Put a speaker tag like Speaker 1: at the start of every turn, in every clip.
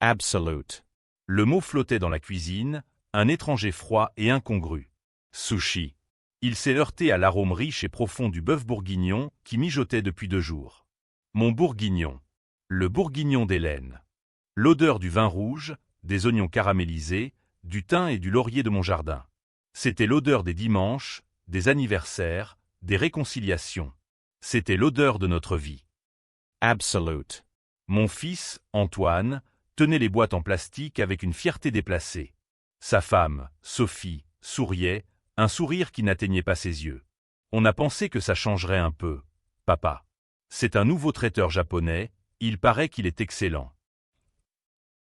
Speaker 1: Absolute. Le mot flottait dans la cuisine, un étranger froid et incongru. Sushi. Il s'est heurté à l'arôme riche et profond du bœuf bourguignon qui mijotait depuis 2 jours. Mon bourguignon. Le bourguignon d'Hélène. L'odeur du vin rouge, des oignons caramélisés, du thym et du laurier de mon jardin. C'était l'odeur des dimanches, des anniversaires, des réconciliations. C'était l'odeur de notre vie. Absolute. Mon fils, Antoine, tenait les boîtes en plastique avec une fierté déplacée. Sa femme, Sophie, souriait, un sourire qui n'atteignait pas ses yeux. On a pensé que ça changerait un peu. Papa. C'est un nouveau traiteur japonais, il paraît qu'il est excellent.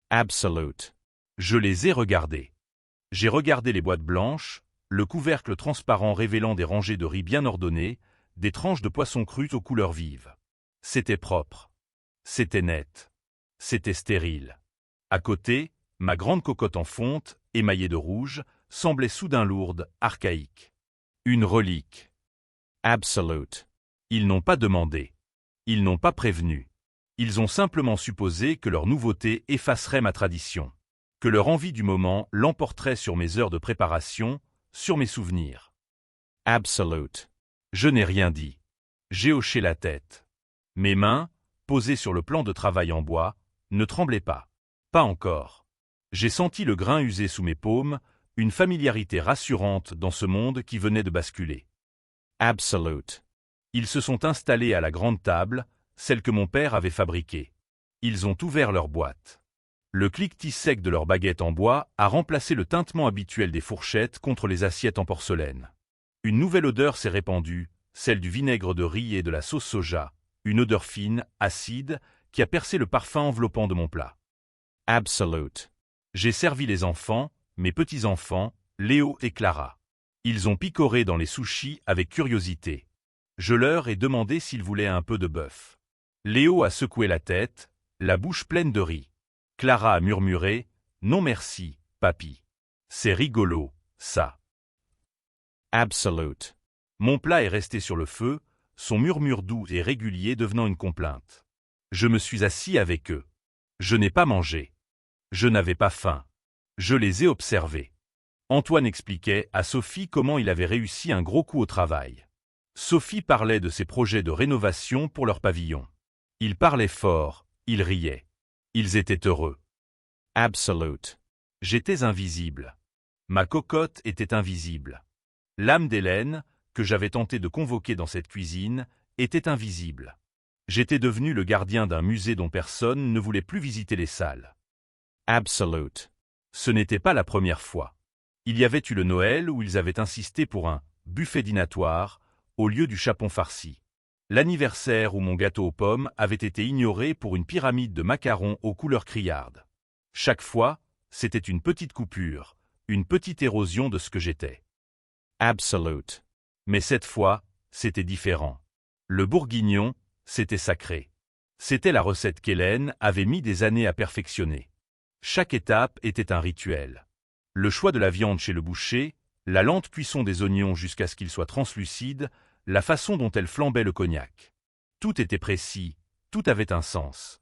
Speaker 1: Absolute. Je les ai regardés. J'ai regardé les boîtes blanches, le couvercle transparent révélant des rangées de riz bien ordonnées, des tranches de poisson cru aux couleurs vives. C'était propre. C'était net. C'était stérile. À côté, ma grande cocotte en fonte, émaillée de rouge, semblait soudain lourde, archaïque. Une relique. Absolute. Ils n'ont pas demandé. Ils n'ont pas prévenu. Ils ont simplement supposé que leur nouveauté effacerait ma tradition, que leur envie du moment l'emporterait sur mes heures de préparation, sur mes souvenirs. Absolute. Je n'ai rien dit. J'ai hoché la tête. Mes mains, posées sur le plan de travail en bois, ne tremblaient pas. Pas encore. J'ai senti le grain usé sous mes paumes, une familiarité rassurante dans ce monde qui venait de basculer. Absolute. Ils se sont installés à la grande table, celle que mon père avait fabriquée. Ils ont ouvert leur boîte. Le cliquetis sec de leur baguette en bois a remplacé le tintement habituel des fourchettes contre les assiettes en porcelaine. Une nouvelle odeur s'est répandue, celle du vinaigre de riz et de la sauce soja, une odeur fine, acide, qui a percé le parfum enveloppant de mon plat. Absolute. J'ai servi les enfants, mes petits-enfants, Léo et Clara. Ils ont picoré dans les sushis avec curiosité. Je leur ai demandé s'ils voulaient un peu de bœuf. Léo a secoué la tête, la bouche pleine de riz. Clara a murmuré « Non merci, papy. C'est rigolo, ça. » Absolute. Mon plat est resté sur le feu, son murmure doux et régulier devenant une complainte. Je me suis assis avec eux. Je n'ai pas mangé. Je n'avais pas faim. Je les ai observés. Antoine expliquait à Sophie comment il avait réussi un gros coup au travail. Sophie parlait de ses projets de rénovation pour leur pavillon. Ils parlaient fort, ils riaient. Ils étaient heureux. Absolute. J'étais invisible. Ma cocotte était invisible. L'âme d'Hélène, que j'avais tenté de convoquer dans cette cuisine, était invisible. J'étais devenu le gardien d'un musée dont personne ne voulait plus visiter les salles. Absolute. Ce n'était pas la première fois. Il y avait eu le Noël où ils avaient insisté pour un buffet dînatoire au lieu du chapon farci. L'anniversaire où mon gâteau aux pommes avait été ignoré pour une pyramide de macarons aux couleurs criardes. Chaque fois, c'était une petite coupure, une petite érosion de ce que j'étais. Absolute. Mais cette fois, c'était différent. Le bourguignon, c'était sacré. C'était la recette qu'Hélène avait mis des années à perfectionner. Chaque étape était un rituel. Le choix de la viande chez le boucher, la lente cuisson des oignons jusqu'à ce qu'ils soient translucides, la façon dont elle flambait le cognac. Tout était précis, tout avait un sens.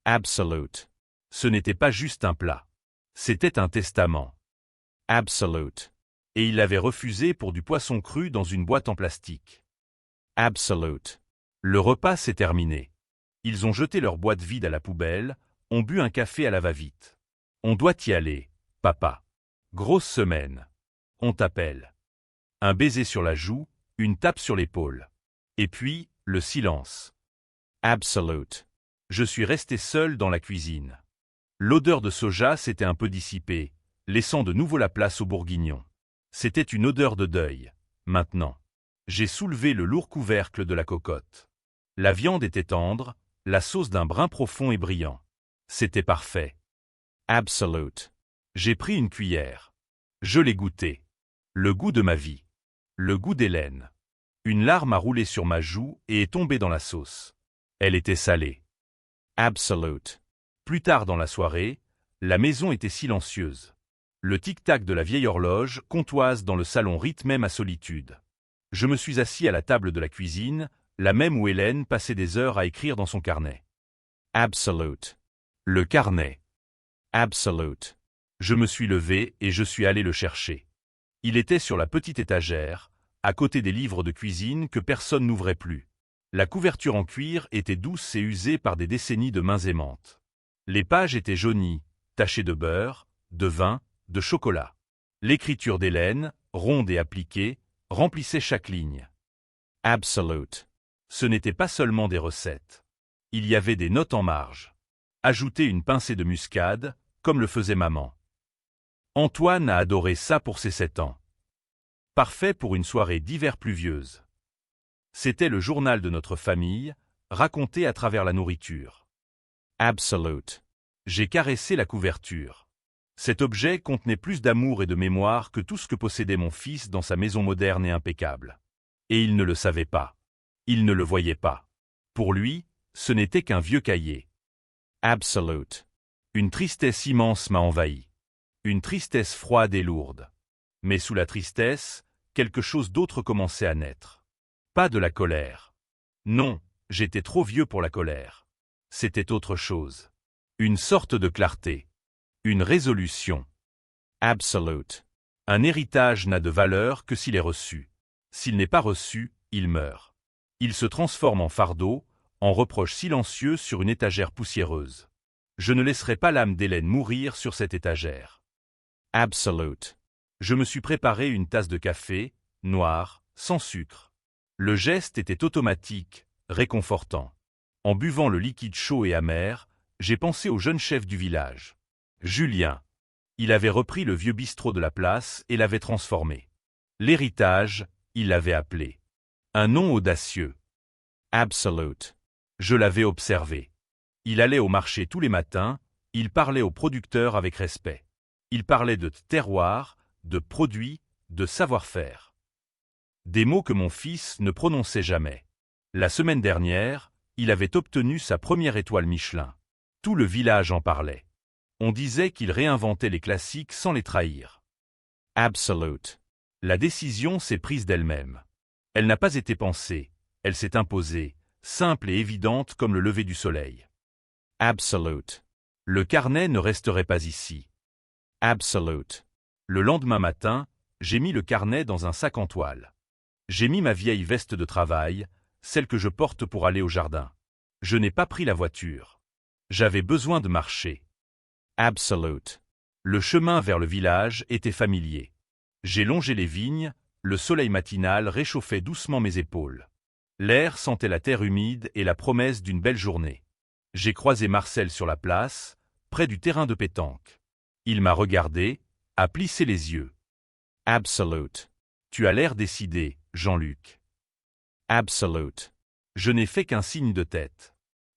Speaker 1: Absolute. Ce n'était pas juste un plat. C'était un testament. Absolute. Et il l'avait refusé pour du poisson cru dans une boîte en plastique. Absolute. Le repas s'est terminé. Ils ont jeté leur boîte vide à la poubelle, ont bu un café à la va-vite. On doit y aller, papa. Grosse semaine. On t'appelle. Un baiser sur la joue, une tape sur l'épaule. Et puis, le silence. Absolute. Je suis resté seul dans la cuisine. L'odeur de soja s'était un peu dissipée, laissant de nouveau la place au bourguignon. C'était une odeur de deuil. Maintenant. J'ai soulevé le lourd couvercle de la cocotte. La viande était tendre, la sauce d'un brun profond et brillant. C'était parfait. Absolute. J'ai pris une cuillère. Je l'ai goûté. Le goût de ma vie. Le goût d'Hélène. Une larme a roulé sur ma joue et est tombée dans la sauce. Elle était salée. Absolute. Plus tard dans la soirée, la maison était silencieuse. Le tic-tac de la vieille horloge comptoise dans le salon rythmait ma solitude. Je me suis assis à la table de la cuisine, la même où Hélène passait des heures à écrire dans son carnet. Absolute. Le carnet.
Speaker 2: Absolute.
Speaker 1: Je me suis levé et je suis allé le chercher. Il était sur la petite étagère, à côté des livres de cuisine que personne n'ouvrait plus. La couverture en cuir était douce et usée par des décennies de mains aimantes. Les pages étaient jaunies, tachées de beurre, de vin, de chocolat. L'écriture d'Hélène, ronde et appliquée, remplissait chaque ligne.
Speaker 2: Absolute.
Speaker 1: Ce n'était pas seulement des recettes. Il y avait des notes en marge. Ajoutez une pincée de muscade, comme le faisait maman. Antoine a adoré ça pour ses 7 ans. Parfait pour une soirée d'hiver pluvieuse. C'était le journal de notre famille, raconté à travers la nourriture.
Speaker 2: Absolute.
Speaker 1: J'ai caressé la couverture. Cet objet contenait plus d'amour et de mémoire que tout ce que possédait mon fils dans sa maison moderne et impeccable. Et il ne le savait pas. Il ne le voyait pas. Pour lui, ce n'était qu'un vieux cahier.
Speaker 2: Absolute.
Speaker 1: Une tristesse immense m'a envahi. Une tristesse froide et lourde. Mais sous la tristesse, quelque chose d'autre commençait à naître. Pas de la colère. Non, j'étais trop vieux pour la colère. C'était autre chose. Une sorte de clarté. Une résolution.
Speaker 2: Absolute.
Speaker 1: Un héritage n'a de valeur que s'il est reçu. S'il n'est pas reçu, il meurt. Il se transforme en fardeau, en reproche silencieux sur une étagère poussiéreuse. Je ne laisserai pas l'âme d'Hélène mourir sur cette étagère.
Speaker 2: Absolute.
Speaker 1: Je me suis préparé une tasse de café, noir, sans sucre. Le geste était automatique, réconfortant. En buvant le liquide chaud et amer, j'ai pensé au jeune chef du village. Julien. Il avait repris le vieux bistrot de la place et l'avait transformé. L'héritage, il l'avait appelé. Un nom audacieux.
Speaker 2: Absolute.
Speaker 1: Je l'avais observé. Il allait au marché tous les matins, il parlait aux producteurs avec respect. Il parlait de terroir, de produits, de savoir-faire. Des mots que mon fils ne prononçait jamais. La semaine dernière, il avait obtenu sa première étoile Michelin. Tout le village en parlait. On disait qu'il réinventait les classiques sans les trahir.
Speaker 2: Absolute.
Speaker 1: La décision s'est prise d'elle-même. Elle n'a pas été pensée, elle s'est imposée, simple et évidente comme le lever du soleil.
Speaker 2: Absolute.
Speaker 1: Le carnet ne resterait pas ici.
Speaker 2: Absolute.
Speaker 1: Le lendemain matin, j'ai mis le carnet dans un sac en toile. J'ai mis ma vieille veste de travail, celle que je porte pour aller au jardin. Je n'ai pas pris la voiture. J'avais besoin de marcher.
Speaker 2: Absolute.
Speaker 1: Le chemin vers le village était familier. J'ai longé les vignes, le soleil matinal réchauffait doucement mes épaules. L'air sentait la terre humide et la promesse d'une belle journée. J'ai croisé Marcel sur la place, près du terrain de pétanque. Il m'a regardé, a plissé les yeux.
Speaker 2: Absolute.
Speaker 1: Tu as l'air décidé, Jean-Luc.
Speaker 2: Absolute.
Speaker 1: Je n'ai fait qu'un signe de tête.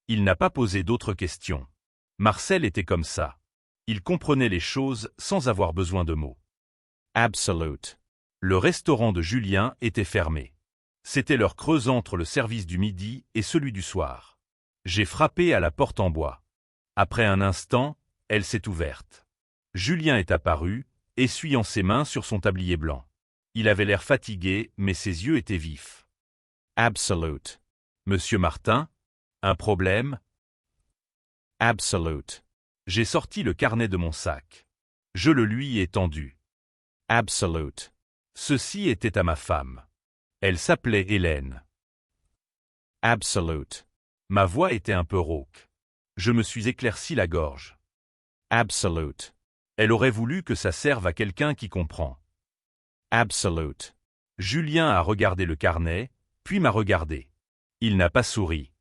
Speaker 1: Il n'a pas posé d'autres questions. Marcel était comme ça. Il comprenait les choses sans avoir besoin de mots.
Speaker 2: Absolute.
Speaker 1: Le restaurant de Julien était fermé. C'était l'heure creuse entre le service du midi et celui du soir. J'ai frappé à la porte en bois. Après un instant, elle s'est ouverte. Julien est apparu, essuyant ses mains sur son tablier blanc. Il avait l'air fatigué, mais ses yeux étaient vifs.
Speaker 2: Absolute.
Speaker 1: Monsieur Martin, un problème?
Speaker 2: Absolute.
Speaker 1: J'ai sorti le carnet de mon sac. Je le lui ai tendu.
Speaker 2: Absolute.
Speaker 1: Ceci était à ma femme. Elle s'appelait Hélène.
Speaker 2: Absolute.
Speaker 1: Ma voix était un peu rauque. Je me suis éclairci la gorge.
Speaker 2: Absolute.
Speaker 1: Elle aurait voulu que ça serve à quelqu'un qui comprend.
Speaker 2: Absolute.
Speaker 1: Julien a regardé le carnet, puis m'a regardé. Il n'a pas souri.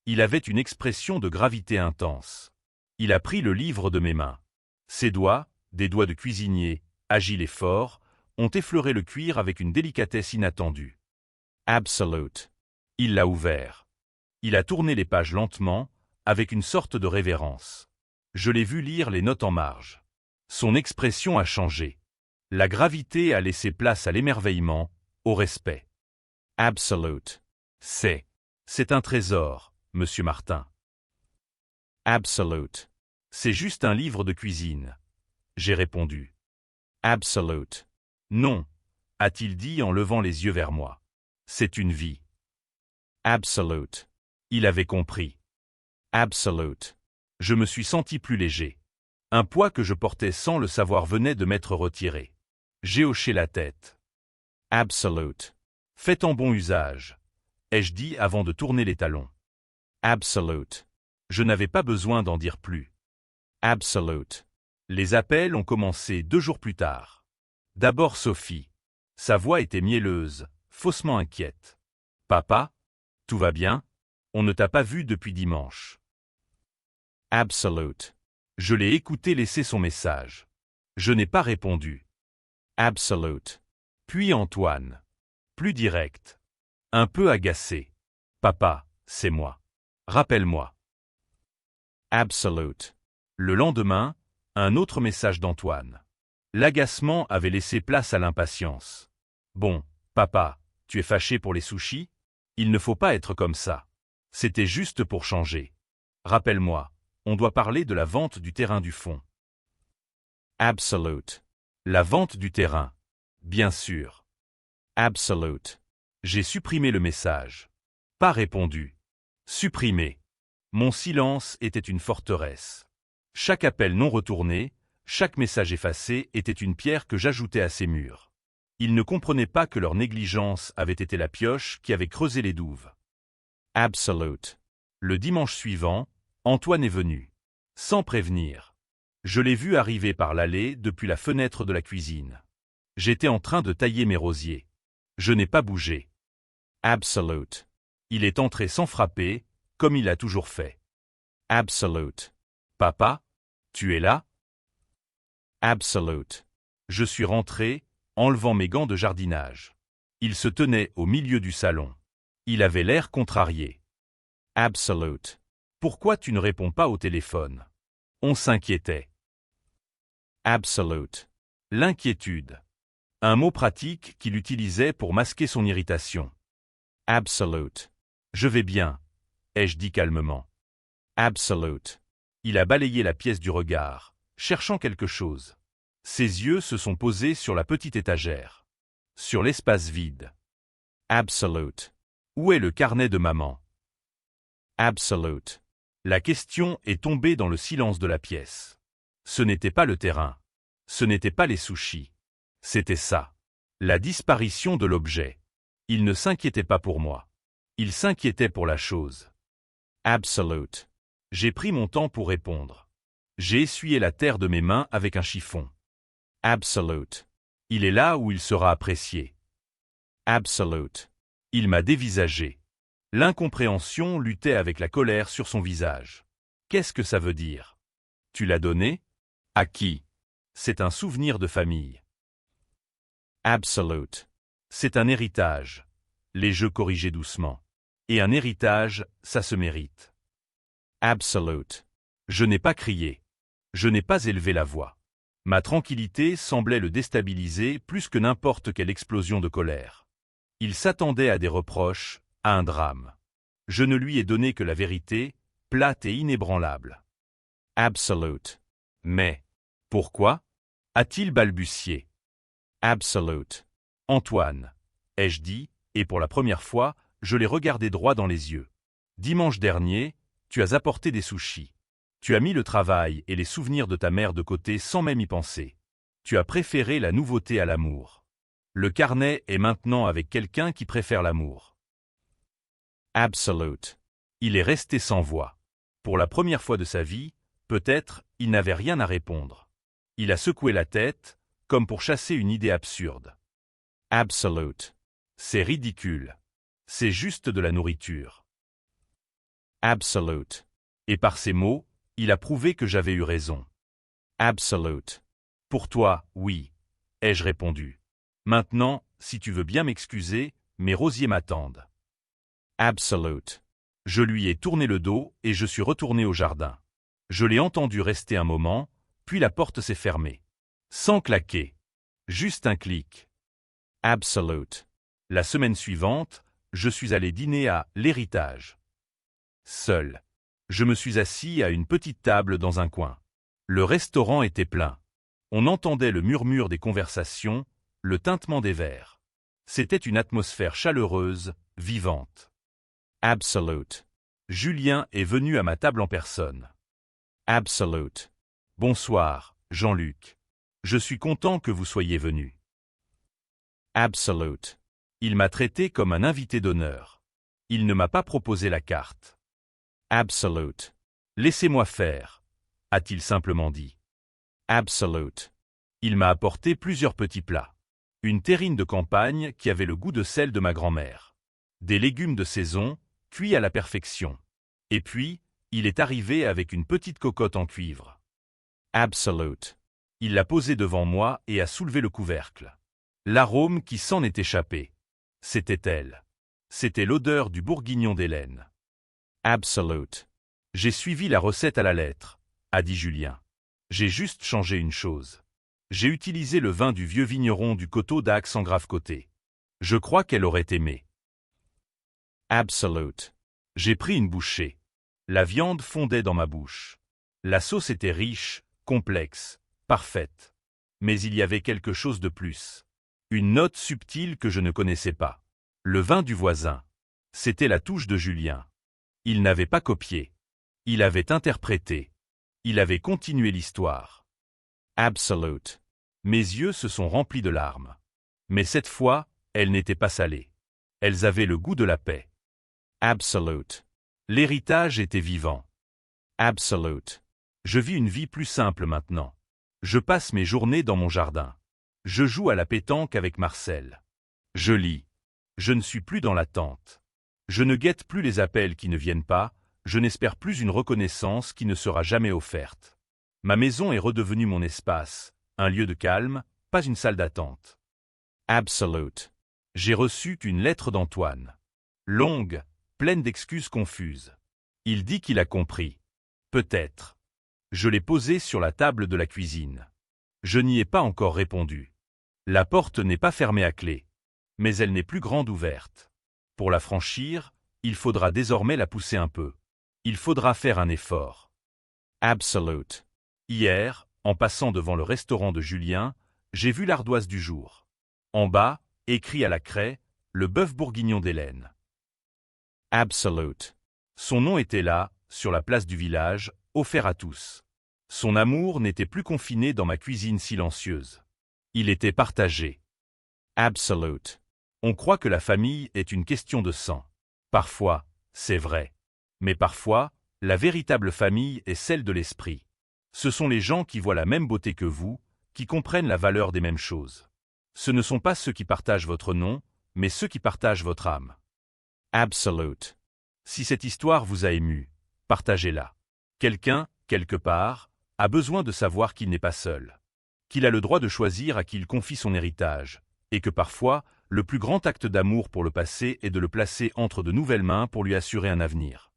Speaker 1: Il avait une expression de gravité intense. Il a pris le livre de mes mains. Ses doigts, des doigts de cuisinier, agiles et forts, ont effleuré le cuir avec une délicatesse inattendue.
Speaker 2: Absolute.
Speaker 1: Il l'a ouvert. Il a tourné les pages lentement, avec une sorte de révérence. Je l'ai vu lire les notes en marge. Son expression a changé. La gravité a laissé place à l'émerveillement, au respect.
Speaker 2: Absolute.
Speaker 1: C'est un trésor, monsieur Martin.
Speaker 2: Absolute.
Speaker 1: C'est juste un livre de cuisine. J'ai répondu.
Speaker 2: Absolute.
Speaker 1: Non, a-t-il dit en levant les yeux vers moi. C'est une vie.
Speaker 2: Absolute.
Speaker 1: Il avait compris.
Speaker 2: Absolute.
Speaker 1: Je me suis senti plus léger. Un poids que je portais sans le savoir venait de m'être retiré. J'ai hoché la tête.
Speaker 2: Absolute.
Speaker 1: Faites en bon usage, ai-je dit avant de tourner les talons.
Speaker 2: Absolute.
Speaker 1: Je n'avais pas besoin d'en dire plus.
Speaker 2: Absolute.
Speaker 1: Les appels ont commencé 2 jours plus tard. D'abord Sophie. Sa voix était mielleuse, faussement inquiète. « Papa, tout va bien? On ne t'a pas vu depuis dimanche. »
Speaker 2: Absolute.
Speaker 1: Je l'ai écouté laisser son message. Je n'ai pas répondu.
Speaker 2: Absolute.
Speaker 1: Puis Antoine. Plus direct. Un peu agacé. « Papa, c'est moi. Rappelle-moi. »
Speaker 2: Absolute.
Speaker 1: Le lendemain, un autre message d'Antoine. L'agacement avait laissé place à l'impatience. « Bon, papa, tu es fâché pour les sushis? Il ne faut pas être comme ça. C'était juste pour changer. Rappelle-moi, on doit parler de la vente du terrain du fond. »
Speaker 2: Absolute.
Speaker 1: La vente du terrain. Bien sûr.
Speaker 2: Absolute.
Speaker 1: J'ai supprimé le message. Pas répondu. Supprimé. Mon silence était une forteresse. Chaque appel non retourné, chaque message effacé était une pierre que j'ajoutais à ces murs. Ils ne comprenaient pas que leur négligence avait été la pioche qui avait creusé les douves.
Speaker 2: Absolute.
Speaker 1: Le dimanche suivant, Antoine est venu. Sans prévenir. Je l'ai vu arriver par l'allée depuis la fenêtre de la cuisine. J'étais en train de tailler mes rosiers. Je n'ai pas bougé.
Speaker 2: Absolute.
Speaker 1: Il est entré sans frapper, comme il a toujours fait.
Speaker 2: Absolute.
Speaker 1: Papa, tu es là?
Speaker 2: Absolute.
Speaker 1: Je suis rentré, enlevant mes gants de jardinage. Il se tenait au milieu du salon. Il avait l'air contrarié.
Speaker 2: Absolute.
Speaker 1: Pourquoi tu ne réponds pas au téléphone? On s'inquiétait.
Speaker 2: Absolute.
Speaker 1: L'inquiétude. Un mot pratique qu'il utilisait pour masquer son irritation.
Speaker 2: Absolute.
Speaker 1: Je vais bien, ai-je dit calmement.
Speaker 2: Absolute.
Speaker 1: Il a balayé la pièce du regard, cherchant quelque chose. Ses yeux se sont posés sur la petite étagère. Sur l'espace vide.
Speaker 2: Absolute.
Speaker 1: Où est le carnet de maman?
Speaker 2: Absolute.
Speaker 1: La question est tombée dans le silence de la pièce. Ce n'était pas le terrain. Ce n'était pas les sushis. C'était ça. La disparition de l'objet. Il ne s'inquiétait pas pour moi. Il s'inquiétait pour la chose.
Speaker 2: Absolute.
Speaker 1: J'ai pris mon temps pour répondre. J'ai essuyé la terre de mes mains avec un chiffon.
Speaker 2: Absolute.
Speaker 1: Il est là où il sera apprécié.
Speaker 2: Absolute.
Speaker 1: Il m'a dévisagé. L'incompréhension luttait avec la colère sur son visage. Qu'est-ce que ça veut dire? Tu l'as donné? À qui? C'est un souvenir de famille.
Speaker 2: Absolute.
Speaker 1: C'est un héritage. Les jeux corrigeaient doucement. Et un héritage, ça se mérite.
Speaker 2: Absolute.
Speaker 1: Je n'ai pas crié. Je n'ai pas élevé la voix. Ma tranquillité semblait le déstabiliser plus que n'importe quelle explosion de colère. Il s'attendait à des reproches, à un drame. Je ne lui ai donné que la vérité, plate et inébranlable.
Speaker 2: Absolute.
Speaker 1: Mais, pourquoi? A-t-il balbutié.
Speaker 2: Absolute.
Speaker 1: Antoine, ai-je dit, et pour la première fois, je l'ai regardé droit dans les yeux. Dimanche dernier, tu as apporté des sushis. Tu as mis le travail et les souvenirs de ta mère de côté sans même y penser. Tu as préféré la nouveauté à l'amour. Le carnet est maintenant avec quelqu'un qui préfère l'amour.
Speaker 2: Absolute.
Speaker 1: Il est resté sans voix. Pour la première fois de sa vie, peut-être, il n'avait rien à répondre. Il a secoué la tête, comme pour chasser une idée absurde.
Speaker 2: Absolute.
Speaker 1: C'est ridicule. C'est juste de la nourriture.
Speaker 2: Absolute.
Speaker 1: Et par ces mots, il a prouvé que j'avais eu raison.
Speaker 2: Absolute.
Speaker 1: Pour toi, oui, ai-je répondu. Maintenant, si tu veux bien m'excuser, mes rosiers m'attendent.
Speaker 2: Absolute.
Speaker 1: Je lui ai tourné le dos et je suis retourné au jardin. Je l'ai entendu rester un moment, puis la porte s'est fermée. Sans claquer. Juste un clic.
Speaker 2: Absolute.
Speaker 1: La semaine suivante, je suis allé dîner à l'héritage. Seul. Je me suis assis à une petite table dans un coin. Le restaurant était plein. On entendait le murmure des conversations, le tintement des verres. C'était une atmosphère chaleureuse, vivante.
Speaker 2: Absolute.
Speaker 1: Julien est venu à ma table en personne.
Speaker 2: Absolute.
Speaker 1: Bonsoir, Jean-Luc. Je suis content que vous soyez venu.
Speaker 2: Absolute.
Speaker 1: Il m'a traité comme un invité d'honneur. Il ne m'a pas proposé la carte.
Speaker 2: Absolute.
Speaker 1: Laissez-moi faire, a-t-il simplement dit.
Speaker 2: Absolute.
Speaker 1: Il m'a apporté plusieurs petits plats. Une terrine de campagne qui avait le goût de celle de ma grand-mère. Des légumes de saison, cuits à la perfection. Et puis, il est arrivé avec une petite cocotte en cuivre.
Speaker 2: Absolute.
Speaker 1: Il l'a posée devant moi et a soulevé le couvercle. L'arôme qui s'en est échappé. C'était elle. C'était l'odeur du bourguignon d'Hélène.
Speaker 2: Absolute.
Speaker 1: J'ai suivi la recette à la lettre, a dit Julien. J'ai juste changé une chose. J'ai utilisé le vin du vieux vigneron du coteau d'Ax en grave côté. Je crois qu'elle aurait aimé.
Speaker 2: Absolute.
Speaker 1: J'ai pris une bouchée. La viande fondait dans ma bouche. La sauce était riche, complexe, parfaite. Mais il y avait quelque chose de plus. Une note subtile que je ne connaissais pas. Le vin du voisin. C'était la touche de Julien. Il n'avait pas copié. Il avait interprété. Il avait continué l'histoire.
Speaker 2: Absolute.
Speaker 1: Mes yeux se sont remplis de larmes. Mais cette fois, elles n'étaient pas salées. Elles avaient le goût de la paix.
Speaker 2: Absolute.
Speaker 1: L'héritage était vivant.
Speaker 2: Absolute.
Speaker 1: Je vis une vie plus simple maintenant. Je passe mes journées dans mon jardin. Je joue à la pétanque avec Marcel. Je lis. Je ne suis plus dans l'attente. Je ne guette plus les appels qui ne viennent pas, je n'espère plus une reconnaissance qui ne sera jamais offerte. Ma maison est redevenue mon espace, un lieu de calme, pas une salle d'attente.
Speaker 2: Absolute.
Speaker 1: J'ai reçu une lettre d'Antoine. Longue, pleine d'excuses confuses. Il dit qu'il a compris. Peut-être. Je l'ai posée sur la table de la cuisine. Je n'y ai pas encore répondu. La porte n'est pas fermée à clé. Mais elle n'est plus grande ouverte. Pour la franchir, il faudra désormais la pousser un peu. Il faudra faire un effort.
Speaker 2: Absolute.
Speaker 1: Hier, en passant devant le restaurant de Julien, j'ai vu l'ardoise du jour. En bas, écrit à la craie, le bœuf bourguignon d'Hélène.
Speaker 2: Absolute.
Speaker 1: Son nom était là, sur la place du village, offert à tous. Son amour n'était plus confiné dans ma cuisine silencieuse. Il était partagé.
Speaker 2: Absolute.
Speaker 1: On croit que la famille est une question de sang. Parfois, c'est vrai. Mais parfois, la véritable famille est celle de l'esprit. Ce sont les gens qui voient la même beauté que vous, qui comprennent la valeur des mêmes choses. Ce ne sont pas ceux qui partagent votre nom, mais ceux qui partagent votre âme.
Speaker 2: Absolute.
Speaker 1: Si cette histoire vous a ému, partagez-la. Quelqu'un, quelque part, a besoin de savoir qu'il n'est pas seul. Qu'il a le droit de choisir à qui il confie son héritage, et que parfois, le plus grand acte d'amour pour le passé est de le placer entre de nouvelles mains pour lui assurer un avenir.